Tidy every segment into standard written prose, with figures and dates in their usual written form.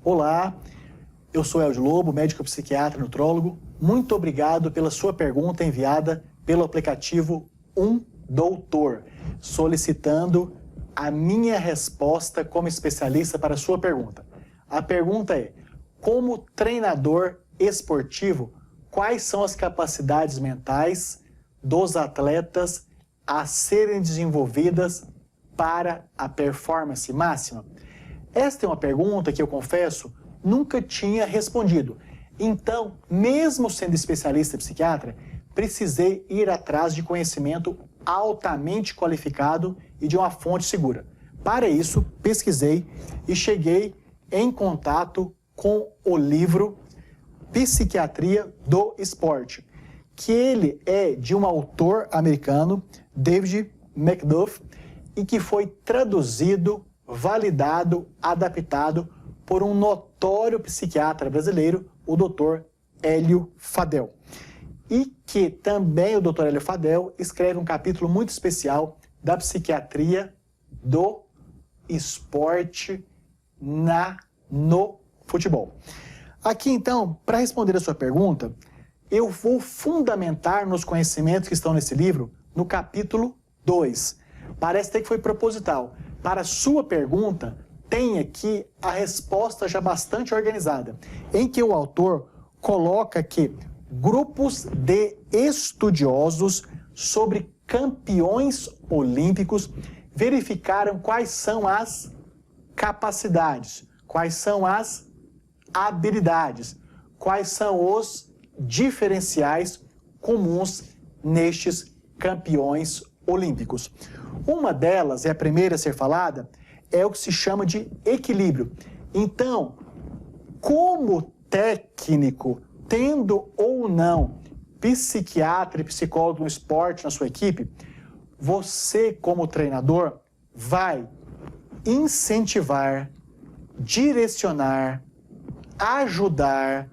Olá, eu sou Eldio Lobo, médico psiquiatra e nutrólogo. Muito obrigado pela sua pergunta enviada pelo aplicativo Doutor, solicitando a minha resposta como especialista para a sua pergunta. A pergunta é: como treinador esportivo, quais são as capacidades mentais dos atletas a serem desenvolvidas para a performance máxima? Esta é uma pergunta que eu confesso nunca tinha respondido. Então, mesmo sendo especialista psiquiatra, precisei ir atrás de conhecimento altamente qualificado e de uma fonte segura. Para isso, pesquisei e cheguei em contato com o livro Psiquiatria do Esporte, que ele é de um autor americano, David Macduff, e que foi traduzido, validado, adaptado por um notório psiquiatra brasileiro, o Dr. Hélio Fadel. E que também o Dr. Hélio Fadel escreve um capítulo muito especial da psiquiatria do esporte no futebol. Aqui, então, para responder a sua pergunta, eu vou fundamentar nos conhecimentos que estão nesse livro no capítulo 2. Parece até que foi proposital. Para a sua pergunta, tem aqui a resposta já bastante organizada, em que o autor coloca que grupos de estudiosos sobre campeões olímpicos verificaram quais são as capacidades, quais são as habilidades, quais são os diferenciais comuns nestes campeões olímpicos. Uma delas, é a primeira a ser falada, é o que se chama de equilíbrio. Então, como técnico, tendo ou não psiquiatra e psicólogo no esporte na sua equipe, você, como treinador, vai incentivar, direcionar, ajudar,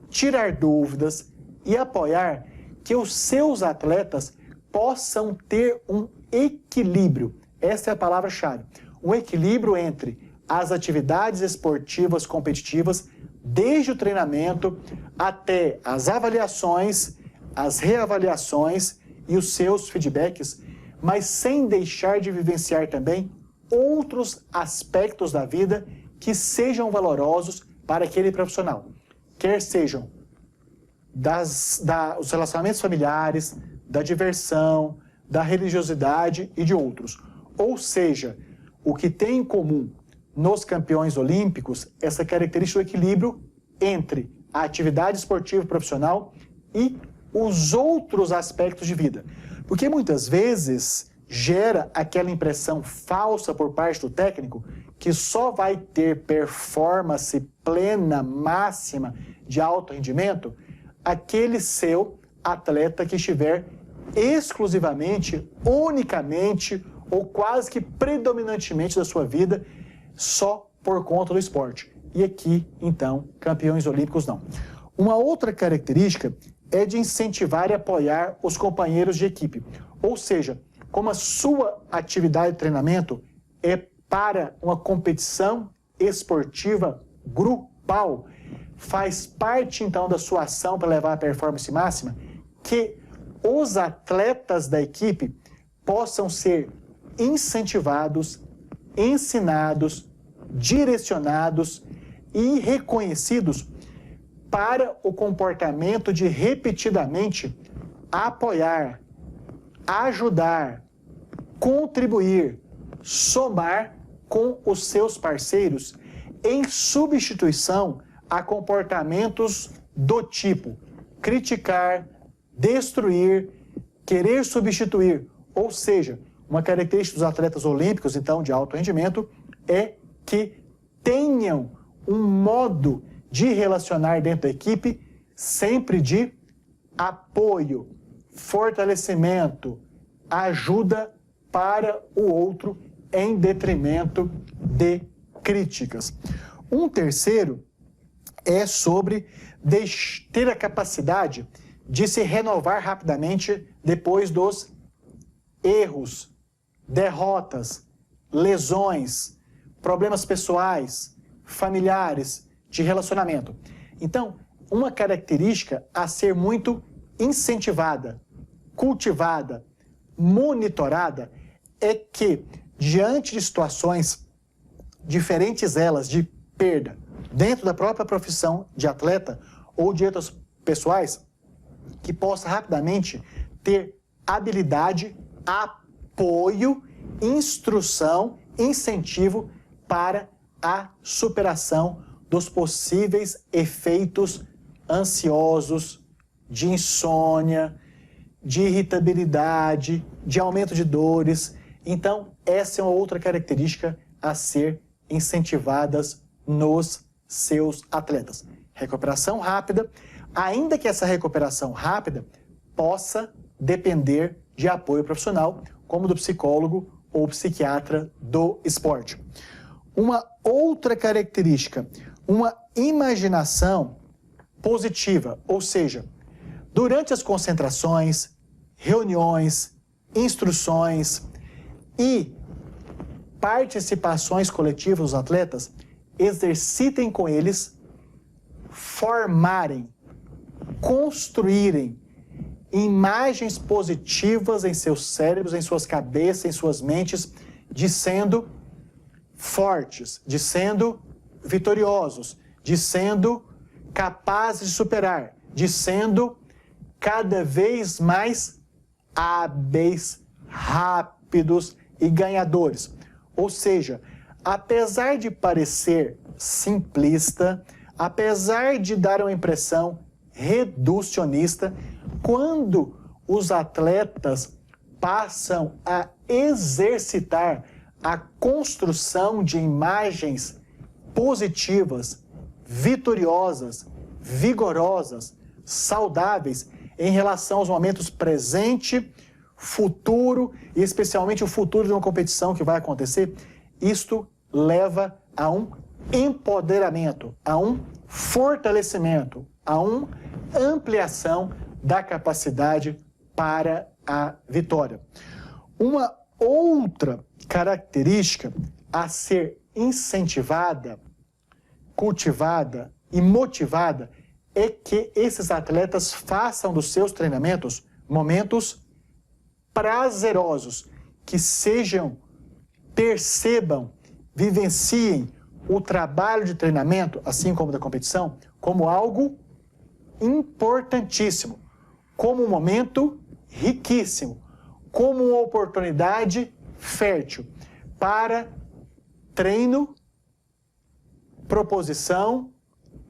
tirar dúvidas e apoiar que os seus atletas possam ter um equilíbrio. Essa é a palavra-chave. Um equilíbrio entre as atividades esportivas competitivas, desde o treinamento até as avaliações, as reavaliações e os seus feedbacks, mas sem deixar de vivenciar também outros aspectos da vida que sejam valorosos para aquele profissional. Quer sejam os relacionamentos familiares, da diversão, da religiosidade e de outros. Ou seja, o que tem em comum nos campeões olímpicos, essa característica do equilíbrio entre a atividade esportiva profissional e os outros aspectos de vida. Porque muitas vezes gera aquela impressão falsa por parte do técnico que só vai ter performance plena, máxima, de alto rendimento, aquele seu atleta que estiver exclusivamente, unicamente ou quase que predominantemente da sua vida só por conta do esporte. E aqui, então, campeões olímpicos não. Uma outra característica é de incentivar e apoiar os companheiros de equipe. Ou seja, como a sua atividade de treinamento é para uma competição esportiva grupal, faz parte, então, da sua ação para levar a performance máxima, que os atletas da equipe possam ser incentivados, ensinados, direcionados e reconhecidos para o comportamento de repetidamente apoiar, ajudar, contribuir, somar com os seus parceiros em substituição a comportamentos do tipo criticar, destruir, querer substituir. Ou seja, uma característica dos atletas olímpicos, então, de alto rendimento, é que tenham um modo de relacionar dentro da equipe sempre de apoio, fortalecimento, ajuda para o outro em detrimento de críticas. Um terceiro é sobre ter a capacidade de se renovar rapidamente depois dos erros, derrotas, lesões, problemas pessoais, familiares, de relacionamento. Então, uma característica a ser muito incentivada, cultivada, monitorada é que, diante de situações diferentes elas de perda, dentro da própria profissão de atleta ou de outras pessoais, que possa rapidamente ter habilidade, apoio, instrução, incentivo para a superação dos possíveis efeitos ansiosos, de insônia, de irritabilidade, de aumento de dores. Então, essa é uma outra característica a ser incentivadas nos seus atletas. Recuperação rápida, ainda que essa recuperação rápida possa depender de apoio profissional, como do psicólogo ou psiquiatra do esporte. Uma outra característica, uma imaginação positiva, ou seja, durante as concentrações, reuniões, instruções e participações coletivas dos atletas, exercitem com eles, formarem, construírem imagens positivas em seus cérebros, em suas cabeças, em suas mentes, de sendo fortes, de sendo vitoriosos, de sendo capazes de superar, de sendo cada vez mais hábeis, rápidos e ganhadores. Ou seja, apesar de parecer simplista, apesar de dar uma impressão reducionista, quando os atletas passam a exercitar a construção de imagens positivas, vitoriosas, vigorosas, saudáveis em relação aos momentos presente, futuro e especialmente o futuro de uma competição que vai acontecer, isto leva a um empoderamento, a um fortalecimento, a uma ampliação da capacidade para a vitória. Uma outra característica a ser incentivada, cultivada e motivada é que esses atletas façam dos seus treinamentos momentos prazerosos, que percebam, vivenciem o trabalho de treinamento, assim como da competição, como algo importantíssimo, como um momento riquíssimo, como uma oportunidade fértil para treino, proposição,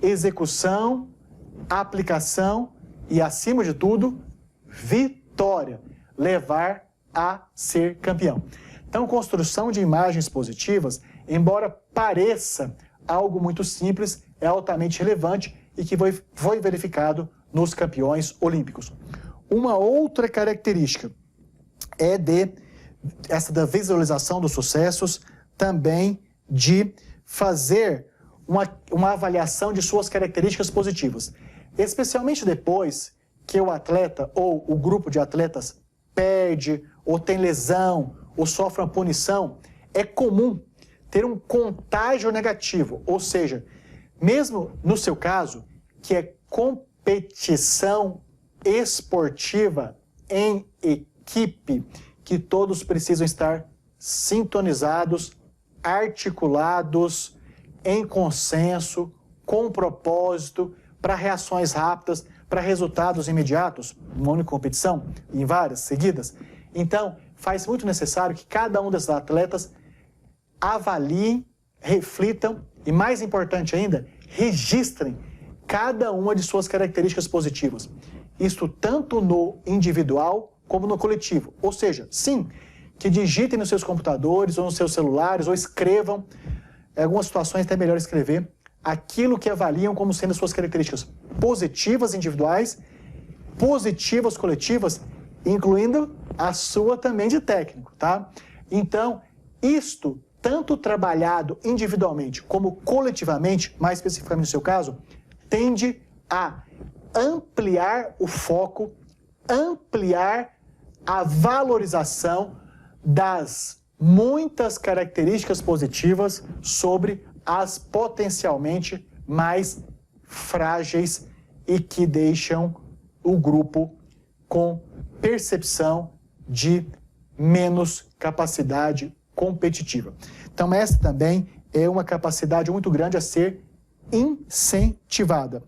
execução, aplicação e, acima de tudo, vitória, levar a ser campeão. Então, construção de imagens positivas, embora pareça algo muito simples, é altamente relevante e que foi verificado nos campeões olímpicos. Uma outra característica é essa da visualização dos sucessos, também de fazer uma avaliação de suas características positivas. Especialmente depois que o atleta ou o grupo de atletas perde, ou tem lesão, ou sofre uma punição, é comum ter um contágio negativo, ou seja, mesmo no seu caso, que é competição esportiva em equipe, que todos precisam estar sintonizados, articulados, em consenso, com propósito, para reações rápidas, para resultados imediatos, numa única competição, em várias seguidas. Então, faz muito necessário que cada um desses atletas avaliem, reflitam e, mais importante ainda, registrem cada uma de suas características positivas. Isto tanto no individual como no coletivo. Ou seja, sim, que digitem nos seus computadores ou nos seus celulares ou escrevam, em algumas situações até melhor escrever, aquilo que avaliam como sendo suas características positivas individuais, positivas coletivas, incluindo a sua também de técnico, tá? Então, isto, tanto trabalhado individualmente como coletivamente, mais especificamente no seu caso, tende a ampliar o foco, ampliar a valorização das muitas características positivas sobre as potencialmente mais frágeis e que deixam o grupo com percepção de menos capacidade competitiva. Então, essa também é uma capacidade muito grande a ser incentivada.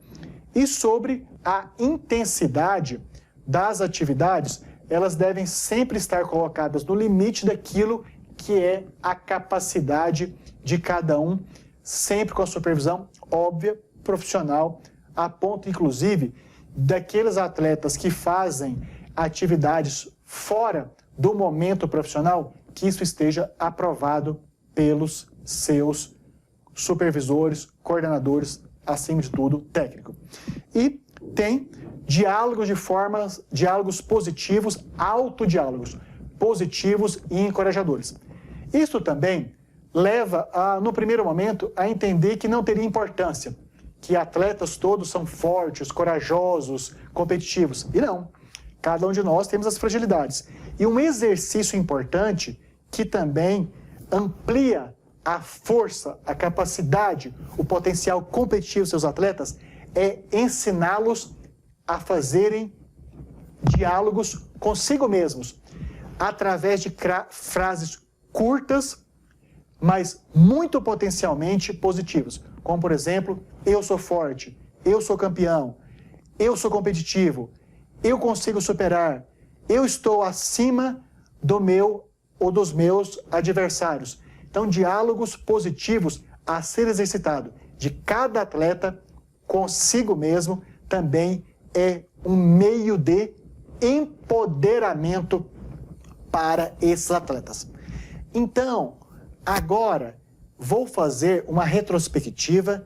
E sobre a intensidade das atividades, elas devem sempre estar colocadas no limite daquilo que é a capacidade de cada um, sempre com a supervisão óbvia, profissional, a ponto, inclusive, daqueles atletas que fazem atividades fora do momento profissional, que isso esteja aprovado pelos seus supervisores, coordenadores, acima de tudo, técnico. E tem diálogos positivos, autodiálogos positivos e encorajadores. Isso também leva, no primeiro momento, a entender que não teria importância, que atletas todos são fortes, corajosos, competitivos. E não, cada um de nós temos as fragilidades. E um exercício importante que também amplia a força, a capacidade, o potencial competitivo dos seus atletas é ensiná-los a fazerem diálogos consigo mesmos, através de frases curtas, mas muito potencialmente positivas. Como, por exemplo, eu sou forte, eu sou campeão, eu sou competitivo, eu consigo superar, eu estou acima do meu ou dos meus adversários. Então, diálogos positivos a ser exercitado de cada atleta consigo mesmo também é um meio de empoderamento para esses atletas. Então, agora vou fazer uma retrospectiva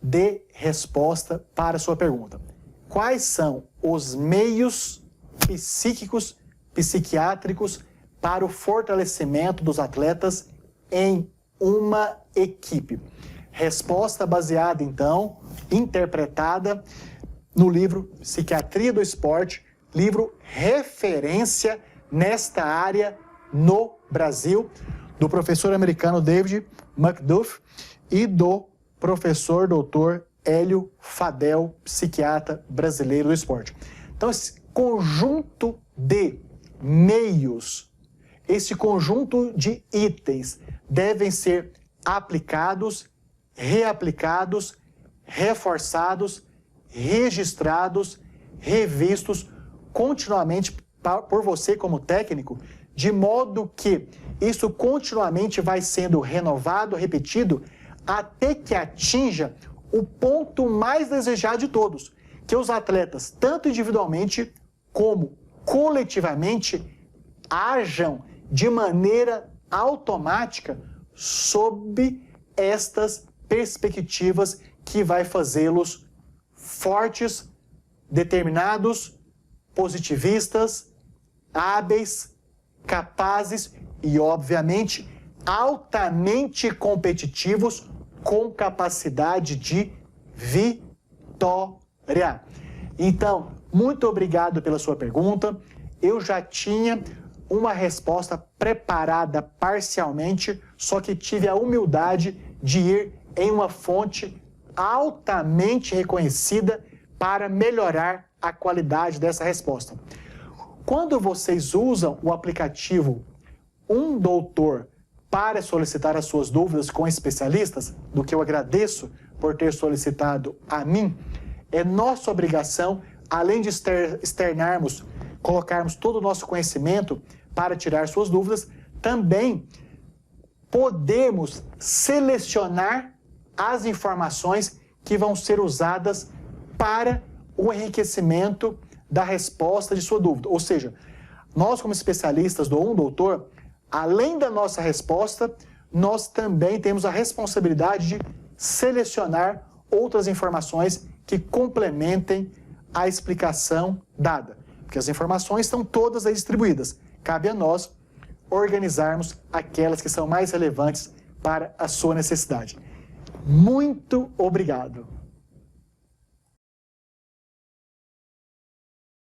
de resposta para a sua pergunta. Quais são os meios psíquicos, psiquiátricos para o fortalecimento dos atletas em uma equipe? Resposta baseada, então, interpretada no livro Psiquiatria do Esporte, livro referência nesta área no Brasil, do professor americano David McDuff e do professor doutor Hélio Fadel, psiquiatra brasileiro do esporte. Então, esse conjunto de meios, esse conjunto de itens devem ser aplicados, reaplicados, reforçados, registrados, revistos continuamente por você como técnico, de modo que isso continuamente vai sendo renovado, repetido, até que atinja o ponto mais desejado de todos, que os atletas, tanto individualmente como coletivamente, ajam de maneira automática sob estas perspectivas que vai fazê-los fortes, determinados, positivistas, hábeis, capazes e, obviamente, altamente competitivos com capacidade de vitória. Então, muito obrigado pela sua pergunta. Eu já tinha uma resposta preparada parcialmente, só que tive a humildade de ir em uma fonte altamente reconhecida para melhorar a qualidade dessa resposta. Quando vocês usam o aplicativo Um Doutor para solicitar as suas dúvidas com especialistas, do que eu agradeço por ter solicitado a mim, é nossa obrigação, além de externarmos, colocarmos todo o nosso conhecimento para tirar suas dúvidas, também podemos selecionar as informações que vão ser usadas para o enriquecimento da resposta de sua dúvida. Ou seja, nós como especialistas do Um Doutor, além da nossa resposta, nós também temos a responsabilidade de selecionar outras informações que complementem a explicação dada. Porque as informações estão todas aí distribuídas. Cabe a nós organizarmos aquelas que são mais relevantes para a sua necessidade. Muito obrigado!